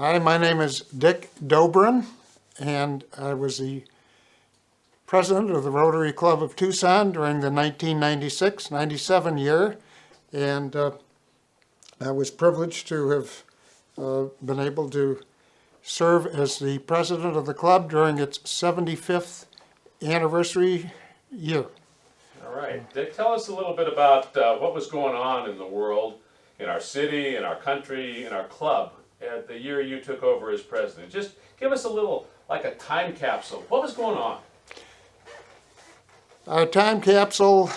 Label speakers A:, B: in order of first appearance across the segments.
A: Hi, my name is Dick Dobrin, and I was the president of the Rotary Club of Tucson during the 1996-97 year, and I was privileged to have been able to serve as the president of the club during its 75th anniversary year.
B: All right, Dick, tell us a little bit about what was going on in the world, in our city, in our country, in our club at the year you took over as president. Just give us a little, like a time capsule. What was going on?
A: Our time capsule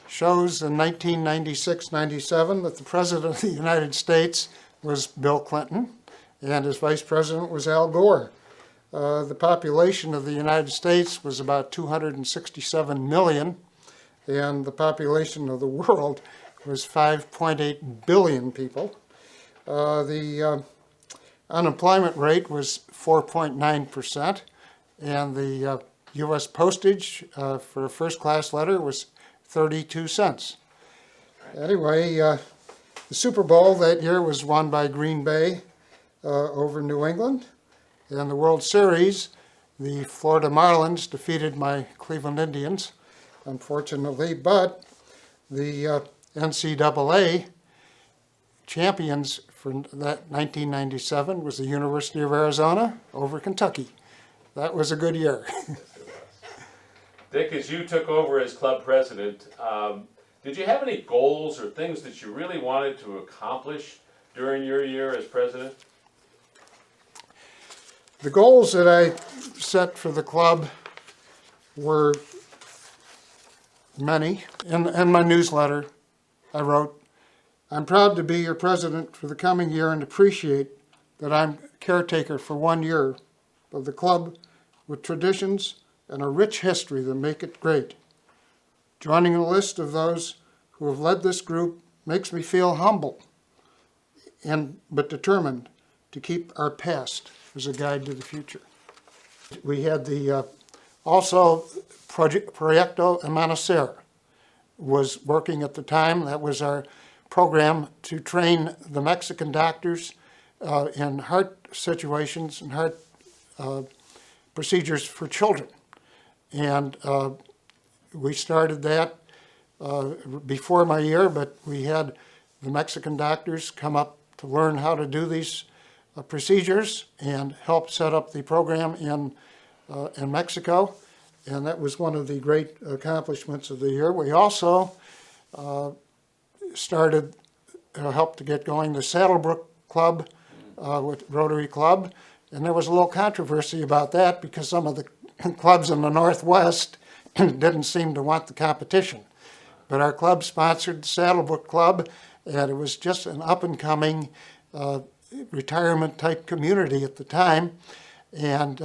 A: shows in 1996-97 that the President of the United States was Bill Clinton and his Vice President was Al Gore. The population of the United States was about 267 million, and the population of the world was 5.8 billion people. The unemployment rate was 4.9%, and the U.S. postage for a first-class letter was 32 cents. Anyway, the Super Bowl that year was won by Green Bay over New England. In the World Series, the Florida Marlins defeated my Cleveland Indians, unfortunately, but the NCAA champions for that 1997 was the University of Arizona over Kentucky. That was a good year.
B: Dick, as you took over as club president, did you have any goals or things that you really wanted to accomplish during your year as president?
A: The goals that I set for the club were many. In my newsletter, I wrote, "I'm proud to be your president for the coming year and appreciate that I'm caretaker for 1 year of the club with traditions and a rich history that make it great. Joining a list of those who have led this group makes me feel humble but determined to keep our past as a guide to the future." We had the also Proyecto Amanecer was working at the time. That was our program to train the Mexican doctors in heart situations and heart procedures for children. And we started that before my year, but we had the Mexican doctors come up to learn how to do these procedures and help set up the program in Mexico. And that was one of the great accomplishments of the year. We also started, helped to get going the Saddlebrook Club with Rotary Club. And there was a little controversy about that because some of the clubs in the Northwest didn't seem to want the competition. But our club sponsored the Saddlebrook Club, and it was just an up-and-coming retirement-type community at the time. And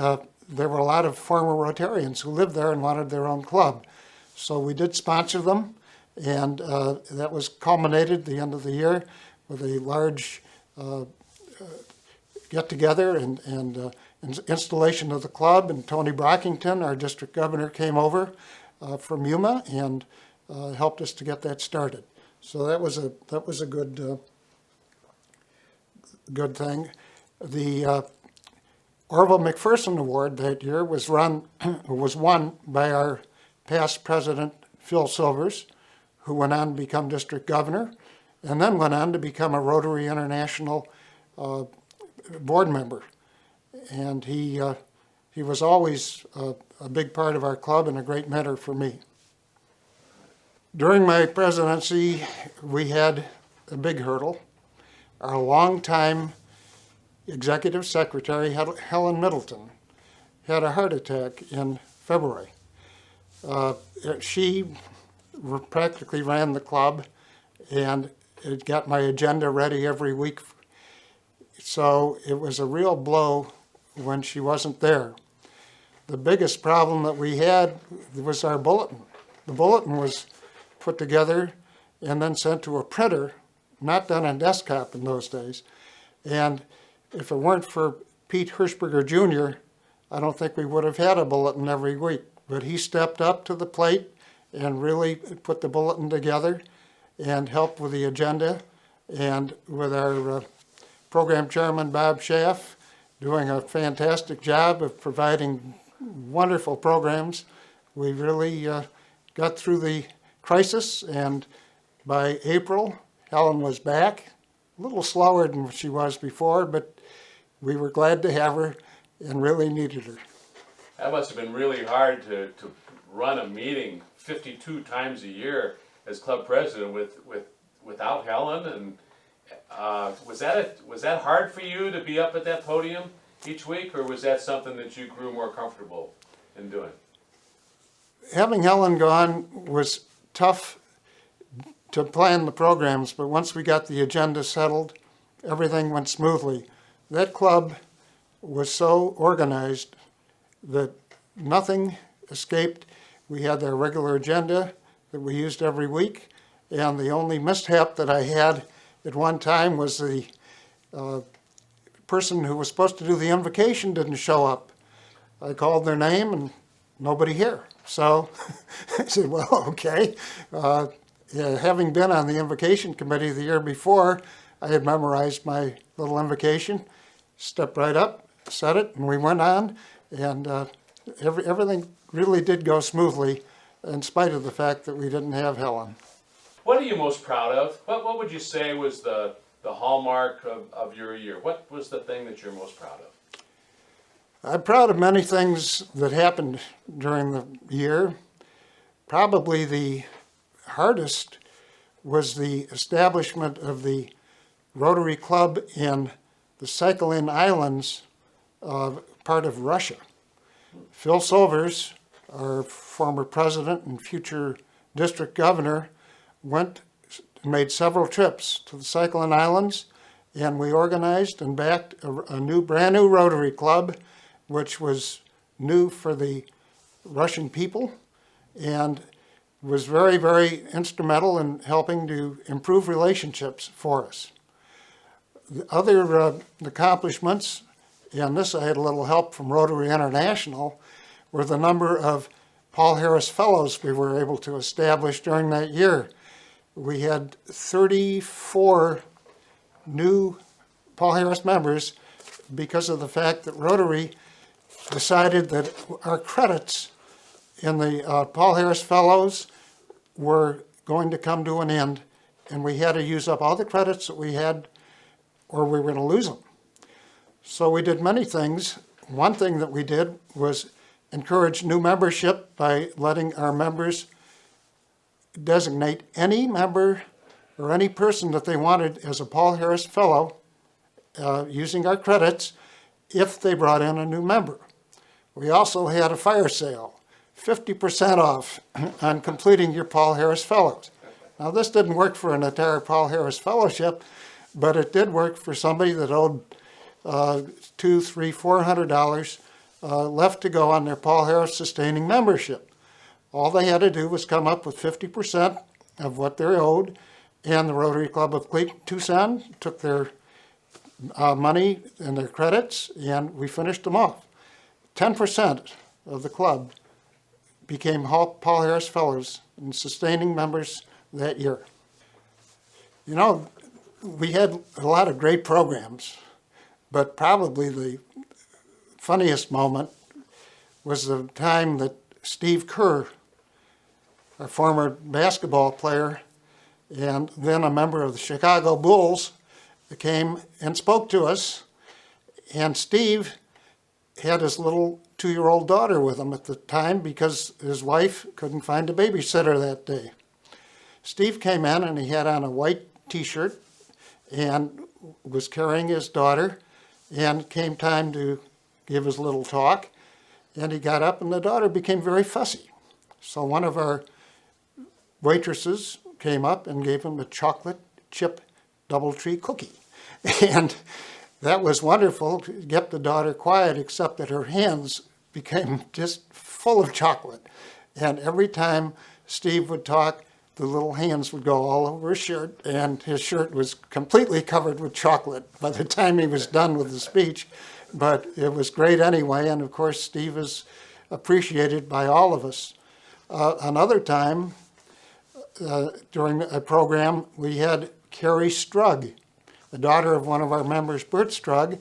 A: there were a lot of former Rotarians who lived there and wanted their own club. So we did sponsor them, and that was culminated at the end of the year with a large get-together and installation of the club. And Tony Brockington, our district governor, came over from Yuma and helped us to get that started. So that was a good thing. The Orville McPherson Award that year was won by our past president, Phil Silvers, who went on to become district governor, and then went on to become a Rotary International board member. And he was always a big part of our club and a great mentor for me. During my presidency, we had a big hurdle. Our longtime executive secretary, Helen Middleton, had a heart attack in February. She practically ran the club, and it got my agenda ready every week. So it was a real blow when she wasn't there. The biggest problem that we had was our bulletin. The bulletin was put together and then sent to a printer, not done on desktop in those days. And if it weren't for Pete Hirschberger Jr., I don't think we would have had a bulletin every week. But he stepped up to the plate and really put the bulletin together and helped with the agenda. And with our program chairman, Bob Schaff, doing a fantastic job of providing wonderful programs. We really got through the crisis, and by April, Helen was back, a little slower than she was before, but we were glad to have her and really needed her.
B: That must have been really hard to run a meeting 52 times a year as club president without Helen. And was that hard for you to be up at that podium each week, or was that something that you grew more comfortable in doing?
A: Having Helen gone was tough to plan the programs, but once we got the agenda settled, everything went smoothly. That club was so organized that nothing escaped. We had our regular agenda that we used every week, and the only mishap that I had at one time was the person who was supposed to do the invocation didn't show up. I called their name and nobody here. So I said, well, okay. Having been on the invocation committee the year before, I had memorized my little invocation, stepped right up, said it, and we went on. And everything really did go smoothly in spite of the fact that we didn't have Helen.
B: What are you most proud of? What would you say was the hallmark of your year? What was the thing that you're most proud of?
A: I'm proud of many things that happened during the year. Probably the hardest was the establishment of the Rotary Club in the Sakhalin Islands, part of Russia. Phil Silvers, our former president and future district governor, made several trips to the Sakhalin Islands, and we organized and backed a brand new Rotary Club, which was new for the Russian people and was very, very instrumental in helping to improve relationships for us. The other accomplishments, and this I had a little help from Rotary International, were the number of Paul Harris Fellows we were able to establish during that year. We had 34 new Paul Harris members because of the fact that Rotary decided that our credits in the Paul Harris Fellows were going to come to an end, and we had to use up all the credits that we had or we were going to lose them. So we did many things. One thing that we did was encourage new membership by letting our members designate any member or any person that they wanted as a Paul Harris Fellow using our credits if they brought in a new member. We also had a fire sale, 50% off on completing your Paul Harris Fellows. Now this didn't work for an entire Paul Harris Fellowship, but it did work for somebody that owed $200, $300, $400 left to go on their Paul Harris sustaining membership. All they had to do was come up with 50% of what they owed, and the Rotary Club of Tucson took their money and their credits, and we finished them off. 10% of the club became Paul Harris Fellows and sustaining members that year. You know, we had a lot of great programs, but probably the funniest moment was the time that Steve Kerr, our former basketball player and then a member of the Chicago Bulls, came and spoke to us. And Steve had his little 2-year-old daughter with him at the time because his wife couldn't find a babysitter that day. Steve came in and he had on a white t-shirt and was carrying his daughter, and came time to give his little talk, and he got up and the daughter became very fussy. So one of our waitresses came up and gave him a chocolate chip DoubleTree cookie. And that was wonderful to get the daughter quiet, except that her hands became just full of chocolate. And every time Steve would talk, the little hands would go all over his shirt, and his shirt was completely covered with chocolate by the time he was done with the speech. But it was great anyway, and of course Steve is appreciated by all of us. Another time, during a program, we had Carrie Strug, the daughter of one of our members, Bert Strug,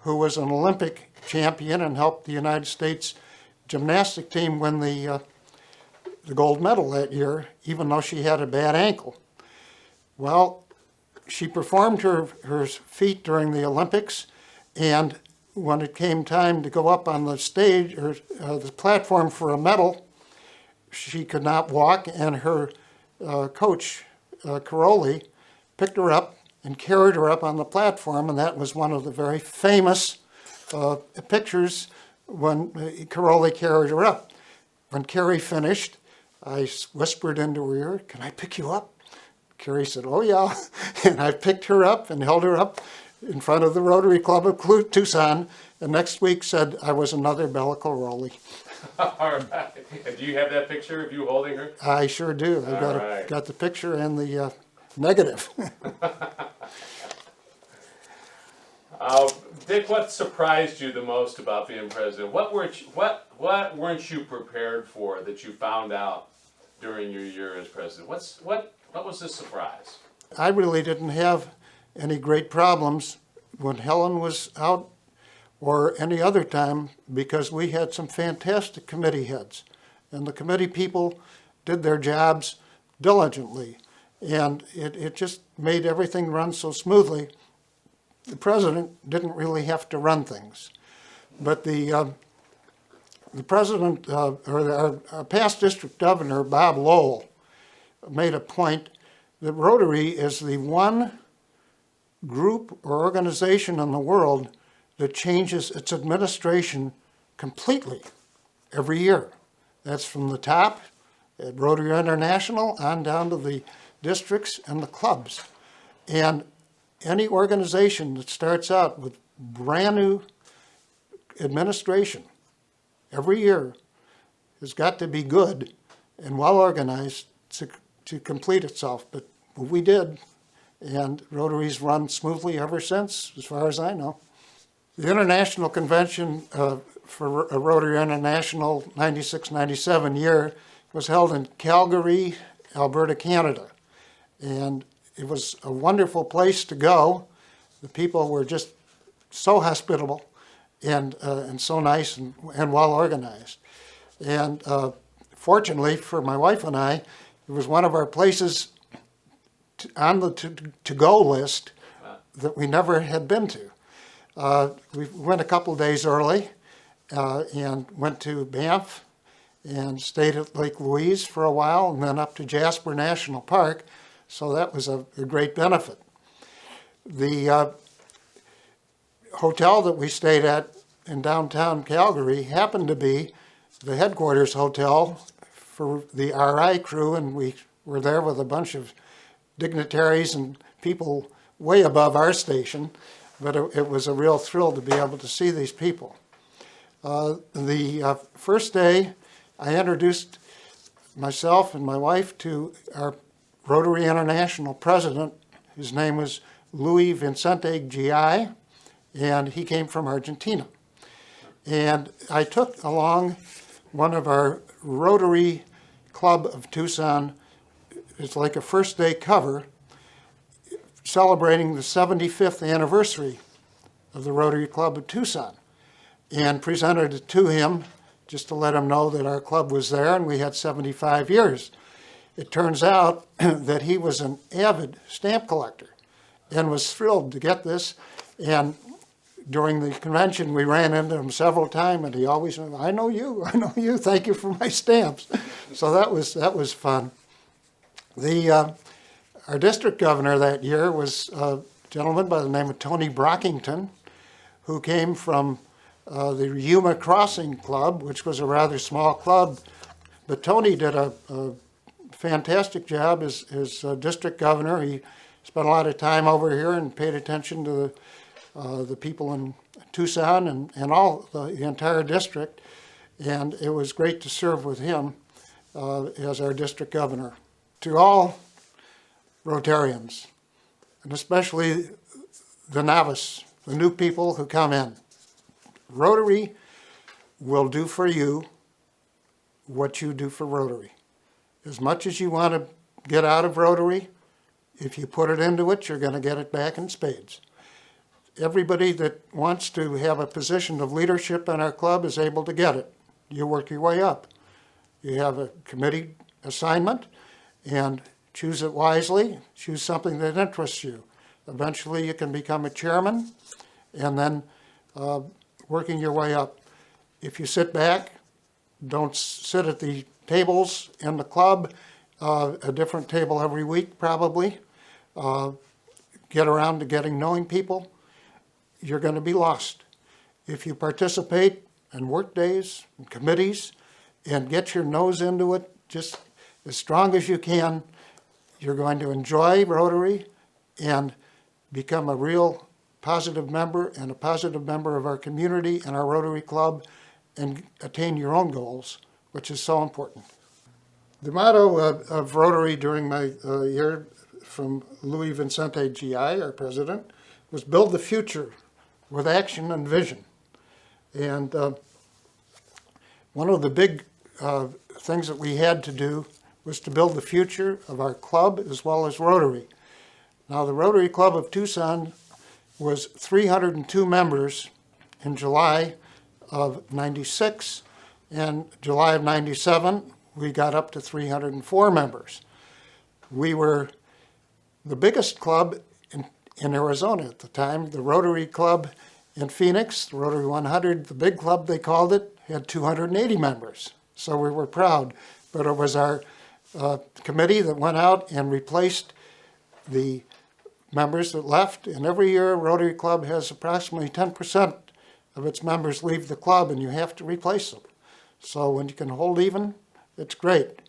A: who was an Olympic champion and helped the United States gymnastic team win the gold medal that year, even though she had a bad ankle. Well, she performed her feat during the Olympics, and when it came time to go up on the stage, or the platform for a medal, she could not walk, and her coach, Caroli, picked her up and carried her up on the platform, and that was one of the very famous pictures when Caroli carried her up. When Carrie finished, I whispered into her ear, "Can I pick you up?" Carrie said, "Oh yeah," and I picked her up and held her up in front of the Rotary Club of Tucson, and next week said I was another Bella Caroli.
B: All right. And do you have that picture of you holding her?
A: I sure do. I've got the picture and the negative.
B: Dick, what surprised you the most about being president? What weren't you prepared for that you found out during your year as president? What was the surprise?
A: I really didn't have any great problems when Helen was out or any other time, because we had some fantastic committee heads, and the committee people did their jobs diligently, and it just made everything run so smoothly. The president didn't really have to run things, but the president, or our past district governor, Bob Lowell, made a point that Rotary is the one group or organization in the world that changes its administration completely every year. That's from the top at Rotary International on down to the districts and the clubs. And any organization that starts out with brand new administration every year has got to be good and well organized to complete itself. But we did, and Rotary's run smoothly ever since, as far as I know. The International Convention for Rotary International 96-97 year was held in Calgary, Alberta, Canada. And it was a wonderful place to go. The people were just so hospitable and so nice and well organized. And fortunately for my wife and I, it was one of our places on the to-go list that we never had been to. We went a couple days early and went to Banff and stayed at Lake Louise for a while, and then up to Jasper National Park, so that was a great benefit. The hotel that we stayed at in downtown Calgary happened to be the headquarters hotel for the RI crew, and we were there with a bunch of dignitaries and people way above our station, but it was a real thrill to be able to see these people. The first day, I introduced myself and my wife to our Rotary International president. His name was Luis Vicente Gi, and he came from Argentina. And I took along one of our Rotary Club of Tucson. It's like a first day cover celebrating the 75th anniversary of the Rotary Club of Tucson, and presented it to him just to let him know that our club was there and we had 75 years. It turns out that he was an avid stamp collector and was thrilled to get this. And during the convention, we ran into him several times, and he always said, I know you, thank you for my stamps. So that was fun. Our district governor that year was a gentleman by the name of Tony Brockington, who came from the Yuma Crossing Club, which was a rather small club. But Tony did a fantastic job as district governor. He spent a lot of time over here and paid attention to the people in Tucson and all the entire district. And it was great to serve with him as our district governor. To all Rotarians, and especially the novice, the new people who come in, Rotary will do for you what you do for Rotary. As much as you want to get out of Rotary, if you put it into it, you're going to get it back in spades. everybody that wants to have a position of leadership in our club is able to get it. You work your way up. You have a committee assignment and choose it wisely. Choose something that interests you. Eventually you can become a chairman and then working your way up. If you sit back, don't sit at the tables in the club, a different table every week probably. Get around to knowing people, you're going to be lost. If you participate in work days and committees and get your nose into it just as strong as you can, you're going to enjoy Rotary and become a real positive member and a positive member of our community and our Rotary Club and attain your own goals, which is so important. The motto of Rotary during my year from Louis Vincente GI, our president, was build the future with action and vision. And one of the big things that we had to do was to build the future of our club as well as Rotary. Now the Rotary Club of Tucson was 302 members in July of '96, and July of '97 we got up to 304 members. We were the biggest club in Arizona at the time. The Rotary Club in Phoenix, the Rotary 100, the big club they called it, had 280 members. So we were proud. But it was our committee that went out and replaced the members that left. And every year Rotary Club has approximately 10% of its members leave the club and you have to replace them. So when you can hold even, it's great.